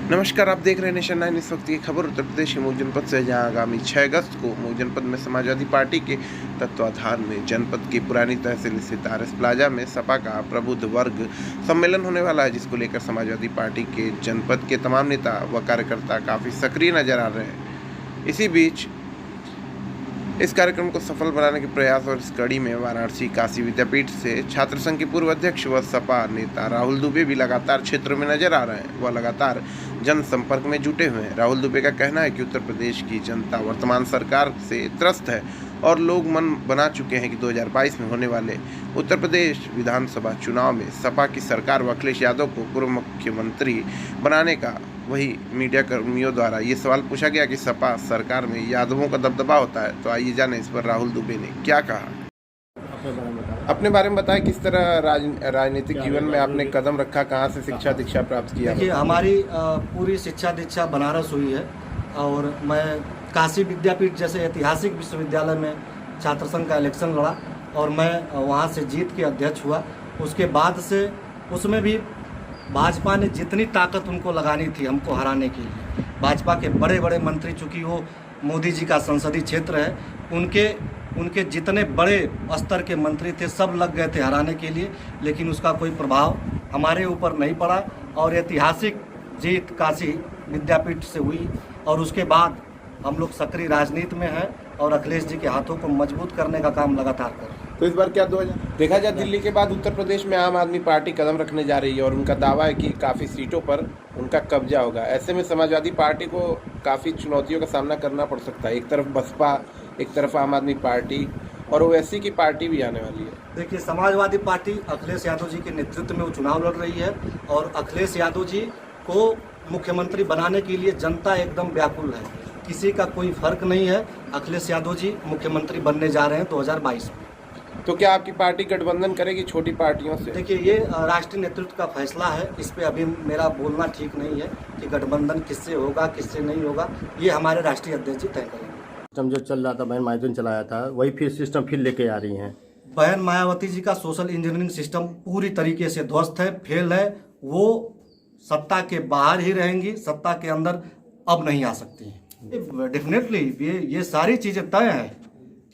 नमस्कार, आप देख रहे हैं नेशन 9। इस वक्त की खबर उत्तर प्रदेश के मऊ जनपद से, जहां आगामी 6 अगस्त को मऊ जनपद में समाजवादी पार्टी के तत्वाधान में जनपद की पुरानी तहसील स्थित आरएस प्लाजा में सपा का प्रबुद्ध वर्ग सम्मेलन होने वाला है, जिसको लेकर समाजवादी पार्टी के जनपद के तमाम नेता व कार्यकर्ता काफ़ी सक्रिय नजर आ रहे हैं। इसी बीच इस कार्यक्रम को सफल बनाने के प्रयास और इस कड़ी में वाराणसी काशी विद्यापीठ से छात्र संघ के पूर्व अध्यक्ष व सपा नेता राहुल दुबे भी लगातार क्षेत्रों में नजर आ रहे हैं। वह लगातार जनसंपर्क में जुटे हुए हैं। राहुल दुबे का कहना है कि उत्तर प्रदेश की जनता वर्तमान सरकार से त्रस्त है और लोग मन बना चुके हैं कि 2022 में होने वाले उत्तर प्रदेश विधानसभा चुनाव में सपा की सरकार व अखिलेश यादव को पूर्व मुख्यमंत्री बनाने का। वही मीडिया कर्मियों द्वारा ये सवाल पूछा गया कि सपा सरकार में यादवों का दबदबा होता है, तो आइए जाने इस पर राहुल दुबे ने क्या कहा। अपने बारे में बताएं, किस तरह राजनीतिक जीवन में आपने कदम रखा, कहाँ से शिक्षा दीक्षा प्राप्त किया? देखिए, हमारी पूरी शिक्षा दीक्षा बनारस हुई है और मैं काशी विद्यापीठ जैसे ऐतिहासिक विश्वविद्यालय में छात्र संघ का इलेक्शन लड़ा और मैं वहाँ से जीत के अध्यक्ष हुआ। उसके बाद से उसमें भी भाजपा ने जितनी ताकत उनको लगानी थी हमको हराने के लिए, भाजपा के बड़े बड़े मंत्री, चूँकि वो मोदी जी का संसदीय क्षेत्र है, उनके जितने बड़े स्तर के मंत्री थे सब लग गए थे हराने के लिए, लेकिन उसका कोई प्रभाव हमारे ऊपर नहीं पड़ा और ऐतिहासिक जीत काशी विद्यापीठ से हुई। और उसके बाद हम लोग सक्रिय राजनीति में हैं और अखिलेश जी के हाथों को मजबूत करने का काम लगातार कर रहे हैं। तो इस बार क्या देखा जाए, दिल्ली के बाद उत्तर प्रदेश में आम आदमी पार्टी कदम रखने जा रही है और उनका दावा है कि काफ़ी सीटों पर उनका कब्जा होगा। ऐसे में समाजवादी पार्टी को काफ़ी चुनौतियों का सामना करना पड़ सकता है। एक तरफ बसपा, एक तरफ आम आदमी पार्टी और ओवैसी की पार्टी भी आने वाली है। देखिए, समाजवादी पार्टी अखिलेश यादव जी के नेतृत्व में वो चुनाव लड़ रही है और अखिलेश यादव जी को मुख्यमंत्री बनाने के लिए जनता एकदम व्याकुल है। किसी का कोई फर्क नहीं है, अखिलेश यादव जी मुख्यमंत्री बनने जा रहे हैं 2022 में। तो क्या आपकी पार्टी गठबंधन करेगी छोटी पार्टियों से? देखिए, ये राष्ट्रीय नेतृत्व का फैसला है, इस पे अभी मेरा बोलना ठीक नहीं है कि गठबंधन किससे होगा किससे नहीं होगा, ये हमारे राष्ट्रीय अध्यक्ष जी तय करेंगे। सिस्टम जो चल रहा था, बहन मायावती ने चलाया था, वही फिर सिस्टम फिर लेके आ रही हैं। बहन मायावती जी का सोशल इंजीनियरिंग सिस्टम पूरी तरीके से ध्वस्त है, फेल है। वो सत्ता के बाहर ही रहेंगी, सत्ता के अंदर अब नहीं आ सकती हैं। डेफिनेटली ये सारी चीज़ें तय हैं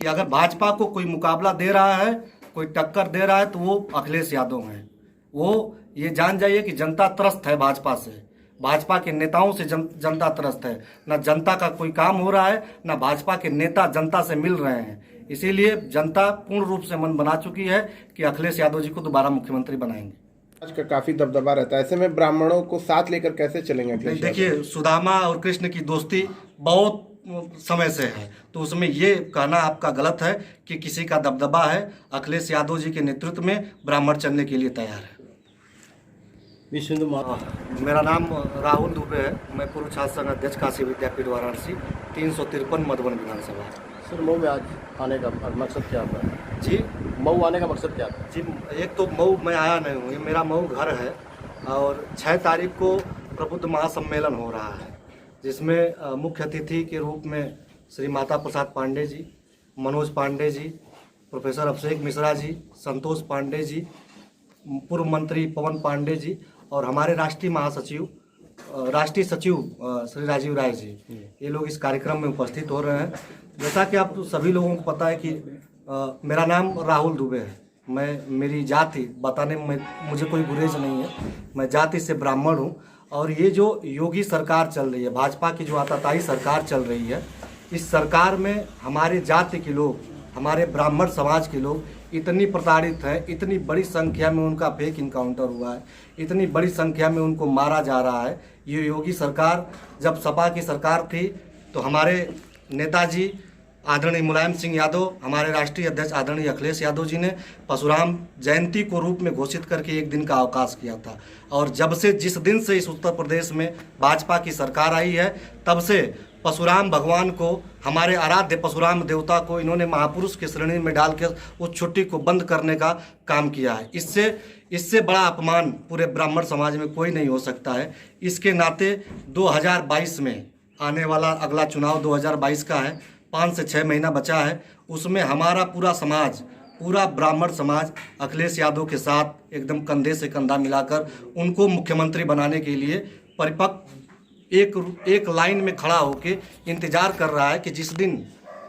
कि अगर भाजपा को कोई मुकाबला दे रहा है, कोई टक्कर दे रहा है, तो वो अखिलेश यादव हैं। वो ये जान जाइए कि जनता त्रस्त है भाजपा से, भाजपा के नेताओं से जनता त्रस्त है। ना जनता का कोई काम हो रहा है, ना भाजपा के नेता जनता से मिल रहे हैं। इसीलिए जनता पूर्ण रूप से मन बना चुकी है कि अखिलेश यादव जी को दोबारा मुख्यमंत्री बनाएंगे। आज का काफी दबदबा रहता है, ऐसे में ब्राह्मणों को साथ लेकर कैसे चलेंगे? देखिए, सुदामा और कृष्ण की दोस्ती बहुत समय से है, तो उसमें ये कहना आपका गलत है कि किसी का दबदबा है। अखिलेश यादव जी के नेतृत्व में ब्राह्मण चलने के लिए तैयार है। मेरा नाम राहुल दुबे है, मैं पूर्व छात्र संघ अध्यक्ष काशी विद्यापीठ वाराणसी 353 मधुबन विधानसभा। सर, मऊ में आज आने का मकसद क्या था जी? मऊ आने का मकसद क्या था? जी, एक तो मऊ मैं आया नहीं हूँ, ये मेरा मऊ घर है और 6 तारीख को प्रबुद्ध महासम्मेलन हो रहा है, जिसमें मुख्य अतिथि के रूप में श्री माता प्रसाद पांडे जी, मनोज पांडे जी, प्रोफेसर अभिषेक मिश्रा जी, संतोष पांडे जी, पूर्व मंत्री पवन पांडे जी और हमारे राष्ट्रीय सचिव श्री राजीव राय जी, ये लोग इस कार्यक्रम में उपस्थित हो रहे हैं। जैसा कि आप सभी लोगों को पता है कि मेरा नाम राहुल दुबे है। मेरी जाति बताने में मुझे कोई गुरेज नहीं है, मैं जाति से ब्राह्मण हूँ। और ये जो योगी सरकार चल रही है, भाजपा की जो आताताई सरकार चल रही है, इस सरकार में हमारे जाति के लोग, हमारे ब्राह्मण समाज के लोग इतनी प्रताड़ित हैं, इतनी बड़ी संख्या में उनका फेक इनकाउंटर हुआ है, इतनी बड़ी संख्या में उनको मारा जा रहा है। ये योगी सरकार, जब सपा की सरकार थी तो हमारे नेताजी आदरणीय मुलायम सिंह यादव, हमारे राष्ट्रीय अध्यक्ष आदरणीय अखिलेश यादव जी ने परशुराम जयंती को रूप में घोषित करके एक दिन का अवकाश किया था। और जब से, जिस दिन से इस उत्तर प्रदेश में भाजपा की सरकार आई है, तब से परशुराम भगवान को, हमारे आराध्य परशुराम देवता को इन्होंने महापुरुष की श्रेणी में डालकर उस छुट्टी को बंद करने का काम किया है। इससे बड़ा अपमान पूरे ब्राह्मण समाज में कोई नहीं हो सकता है। इसके नाते 2022 में आने वाला अगला चुनाव 2022 का है, 5 से 6 महीना बचा है, उसमें हमारा पूरा समाज, पूरा ब्राह्मण समाज अखिलेश यादव के साथ एकदम कंधे से कंधा मिलाकर उनको मुख्यमंत्री बनाने के लिए परिपक्व एक लाइन में खड़ा होके इंतजार कर रहा है कि जिस दिन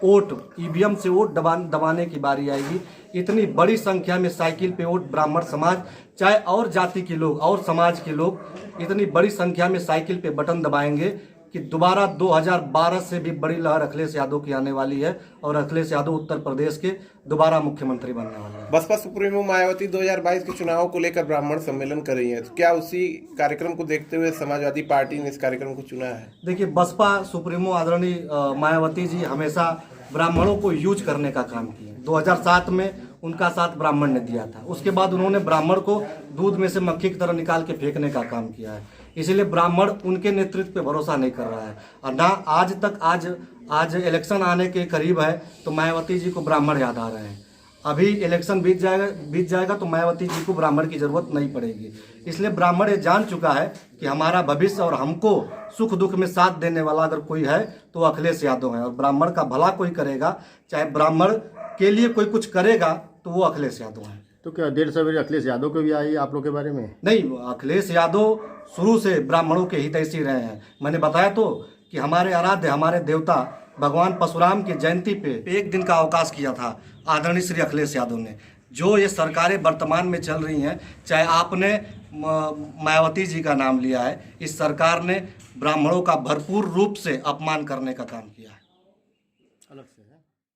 वोट ईवीएम से वोट दबाने की बारी आएगी, इतनी बड़ी संख्या में साइकिल पे वोट ब्राह्मण समाज, चाहे और जाति के लोग और समाज के लोग इतनी बड़ी संख्या में साइकिल पे बटन दबाएंगे कि दोबारा 2012 से भी बड़ी लहर अखिलेश यादव की आने वाली है और अखिलेश यादव उत्तर प्रदेश के दोबारा मुख्यमंत्री बनने वाले हैं। बसपा सुप्रीमो मायावती 2022 के चुनाव को लेकर ब्राह्मण सम्मेलन कर रही है, तो क्या उसी कार्यक्रम को देखते हुए समाजवादी पार्टी ने इस कार्यक्रम को चुना है? देखिए, बसपा सुप्रीमो आदरणीय मायावती जी हमेशा ब्राह्मणों को यूज करने का काम किया। 2007 में उनका साथ ब्राह्मण ने दिया था, उसके बाद उन्होंने ब्राह्मण को दूध में से मक्खी की तरह निकाल के फेंकने का काम किया है। इसलिए ब्राह्मण उनके नेतृत्व पे भरोसा नहीं कर रहा है और ना आज तक आज इलेक्शन आने के करीब है तो मायावती जी को ब्राह्मण याद आ रहे हैं। अभी इलेक्शन बीत जाएगा तो मायावती जी को ब्राह्मण की जरूरत नहीं पड़ेगी। इसलिए ब्राह्मण ये जान चुका है कि हमारा भविष्य और हमको सुख दुख में साथ देने वाला अगर कोई है तो अखिलेश यादव है, और ब्राह्मण का भला कोई करेगा, चाहे ब्राह्मण के लिए कोई कुछ करेगा तो वो अखिलेश यादव है। तो क्या 1.5 अखिलेश यादव को भी आई आप लोग के बारे में? नहीं, अखिलेश यादव शुरू से ब्राह्मणों के हितैषी रहे हैं। मैंने बताया तो कि हमारे आराध्य, हमारे देवता भगवान परशुराम की जयंती पे एक दिन का अवकाश किया था आदरणीय श्री अखिलेश यादव ने। जो ये सरकारें वर्तमान में चल रही हैं, चाहे आपने मायावती जी का नाम लिया है, इस सरकार ने ब्राह्मणों का भरपूर रूप से अपमान करने का काम किया है।